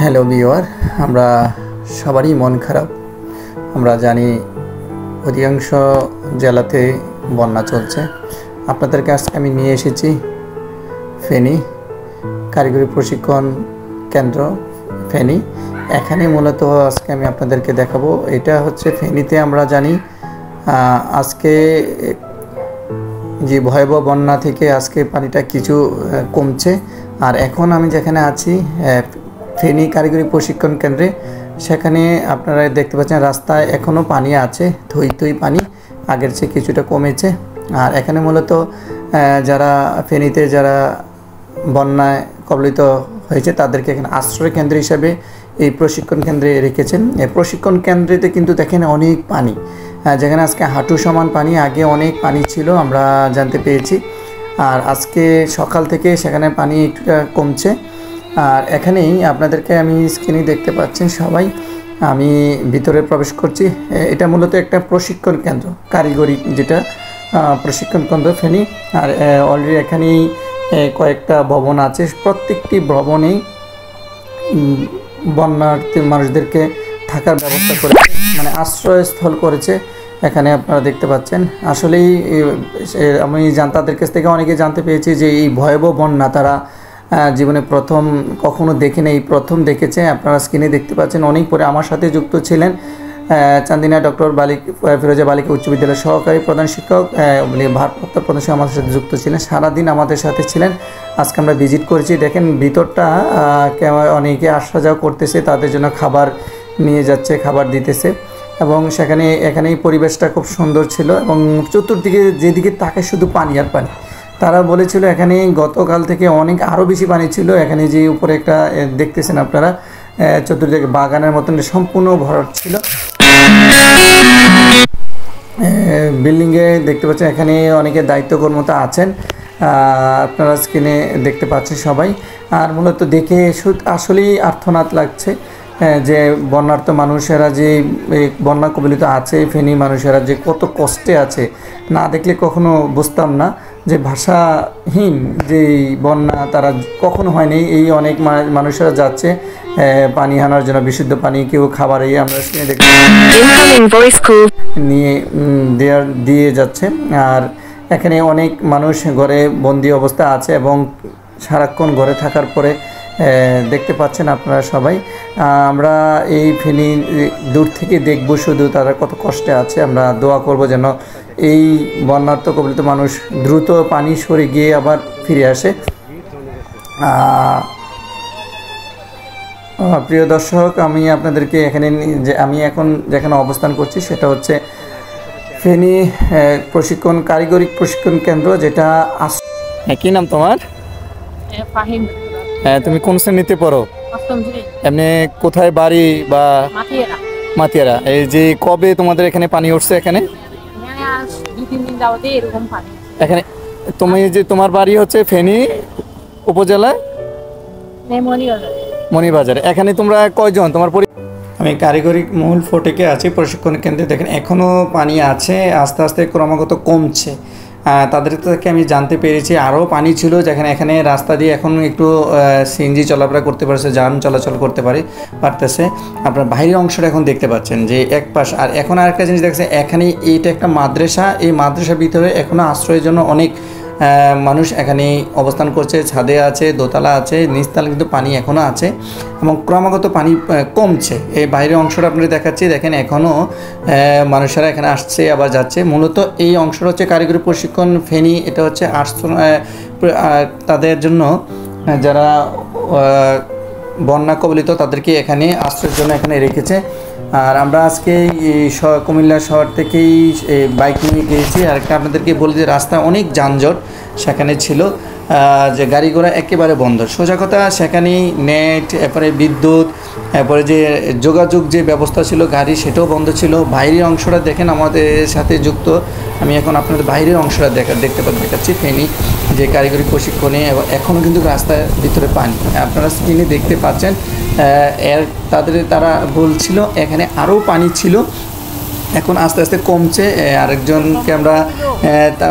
Hello viewer, আমরা সবারই মন খারাপ। আমরা জানি অধিকাংশ জেলাতে বন্যা চলছে। আপনাদেরকে আজকে আমি নিয়ে এসেছি ফেনী কারিগরি প্রশিক্ষণ কেন্দ্র ফেনী। এখানে মূলত আজকে আমি আপনাদেরকে দেখাবো। এটা হচ্ছে ফেনীতে আমরা জানি আজকে যে ভয়াবহ বন্যা থেকে আজকে পানিটা কিছু কমছে। আর এখন আমি যেখানে আছি ফেনী কারিগরি প্রশিক্ষণ কেন্দ্রে, সেখানে আপনারা দেখতে পাচ্ছেন রাস্তায় এখনও পানি আছে, থই থই পানি, আগের চেয়ে কিছুটা কমেছে। আর এখানে মূলত যারা ফেনীতে যারা বন্যায় কবলিত হয়েছে তাদেরকে এখানে আশ্রয় কেন্দ্র হিসাবে এই প্রশিক্ষণ কেন্দ্রে রেখেছেন। এই প্রশিক্ষণ কেন্দ্রেতে কিন্তু দেখেন অনেক পানি, যেখানে আজকে হাঁটু সমান পানি, আগে অনেক পানি ছিল আমরা জানতে পেরেছি। আর আজকে সকাল থেকে সেখানে পানি একটু কমছে। আর এখানেই আপনাদেরকে আমি স্ক্রিনে দেখতে পাচ্ছেন সবাই, আমি ভিতরে প্রবেশ করছি। এটা মূলত একটা প্রশিক্ষণ কেন্দ্র, কারিগরি যেটা প্রশিক্ষণ কেন্দ্র ফেনী। আর অলরেডি এখানেই কয়েকটা ভবন আছে, প্রত্যেকটি ভবনেই বন্যার্থী মানুষদেরকে থাকার ব্যবস্থা করেছে, মানে আশ্রয়স্থল করেছে। এখানে আপনারা দেখতে পাচ্ছেন। আসলেই আমি তাদের কাছ থেকে অনেকে জানতে পেরেছি যে এই ভয়াবহ বন্যা তারা জীবনে প্রথম কখনো দেখেনি, এই প্রথম দেখেছে। আপনারা স্ক্রিনে দেখতে পাচ্ছেন। অনেক পরে আমার সাথে যুক্ত ছিলেন চান্দিনা ডক্টর ফিরোজা বালিকা উচ্চ বিদ্যালয়ের সহকারী প্রধান শিক্ষক, ভারপ্রাপ্ত প্রধান শিক্ষক আমাদের সাথে যুক্ত ছিলেন, সারাদিন আমাদের সাথে ছিলেন। আজকে আমরা ভিজিট করেছি। দেখেন ভিতরটা অনেকে আসা যাওয়া করতেছে, তাদের জন্য খাবার নিয়ে যাচ্ছে, খাবার দিতেছে। এবং এখানেই পরিবেশটা খুব সুন্দর ছিল এবং চতুর্দিকে যেদিকে তাকে শুধু পানি আর পানি। তারা বলেছিল এখানে গতকাল থেকে অনেক আরও বেশি পানি ছিল। এখানে যে উপরে একটা দেখতেছেন আপনারা, চতুর্দিকে বাগানের মতন সম্পূর্ণ ভরাট ছিল। বিল্ডিংয়ে দেখতে পাচ্ছেন এখানে অনেকে দায়িত্ব কর্মতা আছেন, আপনারা স্ক্রিনে দেখতে পাচ্ছেন সবাই। আর মূলত দেখে আসলেই আর্তনাদ লাগছে যে বন্যার্থ মানুষেরা যে বন্যা কবলিত আছে, ফেনী মানুষেরা যে কত কষ্টে আছে, না দেখলে কখনো বুঝতাম না যে ভাষাহীন যে বন্যা তারা কখনো হয়নি। এই অনেক মানুষেরা যাচ্ছে পানি আনার জন্য, বিশুদ্ধ পানি, কেউ খাবার, এই আমরা নিয়ে দিয়ে যাচ্ছে। আর এখানে অনেক মানুষ ঘরে বন্দি অবস্থা আছে এবং সারাক্ষণ ঘরে থাকার পরে দেখতে পাচ্ছেন আপনারা সবাই। আমরা এই ফেনী দূর থেকে দেখব, শুধু তারা কত কষ্টে আছে। আমরা দোয়া করব যেন এই বন্যার্থ কবলিত মানুষ দ্রুত পানি সরে গিয়ে আবার ফিরে আসে। প্রিয় দর্শক, আমি আপনাদেরকে আমি এখন যেখানে অবস্থান করছি সেটা হচ্ছে ফেনী কারিগরি প্রশিক্ষণ কেন্দ্র, যেটা কি নাম তোমার? হ্যাঁ, তুমি কোন শ্রেণীতে পড়ো? এমনি কোথায় বাড়ি? বা মাতিয়ারা। এই যে কবে তোমাদের এখানে পানি উঠছে? এখানে এখানে তুমি যে তোমার বাড়ি হচ্ছে ফেনী উপজেলায় মণিবাজারে। এখানে তোমরা কয়জন? তোমার আমি কারিগরি মূল ফটিকে আছি প্রশিক্ষণ কেন্দ্রে। দেখেন এখনও পানি আছে, আস্তে আস্তে ক্রমাগত কমছে। তাদের থেকে আমি জানতে পেরেছি আরও পানি ছিল, যেখানে এখানে রাস্তা দিয়ে এখন একটু সিএনজি চলাফেরা করতে পারছে, যান চলাচল করতে পারতেছে। আপনার বাইরের অংশটা এখন দেখতে পাচ্ছেন যে এক পাশ। আর এখন আরেকটা জিনিস দেখছে, এখানে এইটা একটা মাদ্রাসা, এই মাদ্রাসার ভিতরে এখনও আশ্রয়ের জন্য অনেক মানুষ এখানে অবস্থান করছে। ছাদে আছে, দোতলা আছে, নিচতলা কিন্তু পানি এখনও আছে এবং ক্রমাগত পানি কমছে। এই বাইরের অংশটা আপনাদের দেখাচ্ছি। দেখেন এখনও মানুষেরা এখানে আসছে আবার যাচ্ছে। মূলত এই অংশটা হচ্ছে কারিগরি প্রশিক্ষণ ফেনী। এটা হচ্ছে তাদের জন্য যারা বন্যা কবলিত তাদেরকে এখানে আশ্রয়ের জন্য এখানে রেখেছে। আর আমরা আজকে কুমিল্লা শহর থেকেই বাইক নিয়ে গিয়েছি। আর একটা আপনাদেরকে বলি যে রাস্তায় অনেক যানজট সেখানে ছিল, যে গাড়ি ঘোড়া একেবারে বন্ধ। সোজা কথা, সেখানেই নেট, এরপরে বিদ্যুৎ, এরপরে যে যোগাযোগ যে ব্যবস্থা ছিল গাড়ি, সেটাও বন্ধ ছিল। বাইরের অংশটা দেখেন আমাদের সাথে যুক্ত। আমি এখন আপনাদের বাইরের অংশটা দেখাচ্ছি ফেনী যে কারিগরি প্রশিক্ষণে। এখনও কিন্তু রাস্তার ভিতরে পানি, আপনারা স্ক্রিনে দেখতে পাচ্ছেন। তারা বলছিল এখানে আরও পানি ছিল, এখন আস্তে আস্তে কমছে। আরেকজনকে আমরা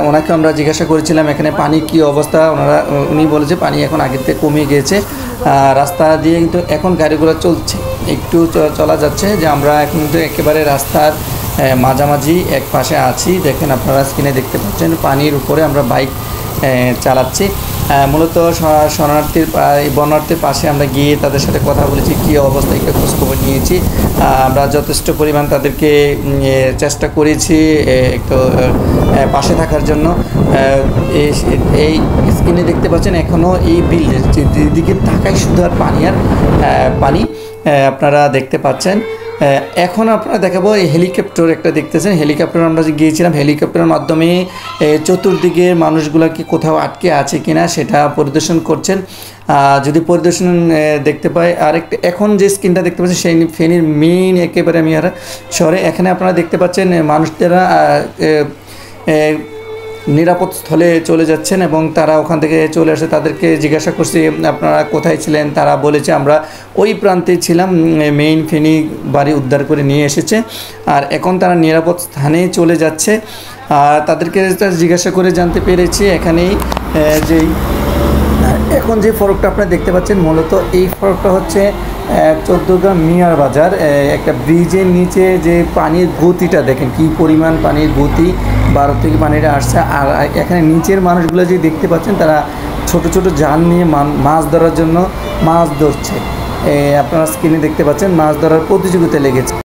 ওনাকে আমরা জিজ্ঞাসা করেছিলাম এখানে পানি কি অবস্থা, উনি বলেছে পানি এখন আগের থেকে কমে গিয়েছে। রাস্তা দিয়ে কিন্তু এখন গাড়িগুলো চলছে, একটু চলা যাচ্ছে। যে আমরা এখন কিন্তু একেবারে রাস্তার মাঝামাঝি এক পাশে আছি। দেখেন আপনারা স্ক্রিনে দেখতে পাচ্ছেন পানির উপরে আমরা বাইক চালাচ্ছি। মূলত শরণার্থীর বর্ণার্থীর পাশে আমরা গিয়ে তাদের সাথে কথা বলেছি, কী অবস্থা একটু খোঁজখবর নিয়েছি। আমরা যথেষ্ট পরিমাণ তাদেরকে চেষ্টা করেছি একটু পাশে থাকার জন্য। এই স্ক্রিনে দেখতে পাচ্ছেন এখনও এই বিলের যেদিকে তাকাই শুধু আর পানি আর পানি আপনারা দেখতে পাচ্ছেন। এখন আপনারা দেখাবো এই হেলিকপ্টার একটা দেখতেছেন। হেলিকপ্টার আমরা যে গিয়েছিলাম, হেলিকপ্টারের মাধ্যমে চতুর্দিকে মানুষগুলোকে কোথাও আটকে আছে কিনা সেটা পরিদর্শন করছেন। যদি পরিদর্শন দেখতে পাই, আরেকটা এখন যে স্ক্রিনটা দেখতে পাচ্ছেন সেই ফেনীর মেইন একেবারে মিয়ারা শহরে। এখানে আপনারা দেখতে পাচ্ছেন মানুষরা নিরাপদ স্থলে চলে যাচ্ছেন এবং তারা ওখান থেকে চলে আসে। তাদেরকে জিজ্ঞাসা করছি আপনারা কোথায় ছিলেন, তারা বলেছে আমরা ওই প্রান্তে ছিলাম, মেইন ফেনী বাড়ি উদ্ধার করে নিয়ে এসেছে। আর এখন তারা নিরাপদ স্থানে চলে যাচ্ছে। আর তাদেরকে জিজ্ঞাসা করে জানতে পেরেছি এখানেই যেই এখন যে ফরকটা আপনারা দেখতে পাচ্ছেন, মূলত এই ফরকটা হচ্ছে 14 গ্রাম মিয়ার বাজার। একটা ব্রিজের নিচে যে পানির গতিটা দেখেন কি পরিমাণ পানির গতি, ভারত থেকে পানিটা আসছে। আর এখানে নিচের মানুষগুলো যে দেখতে পাচ্ছেন তারা ছোট ছোট জাল নিয়ে মাছ ধরার জন্য মাছ ধরছে। আপনারা স্ক্রিনে দেখতে পাচ্ছেন মাছ ধরার প্রতিযোগিতা লেগেছে।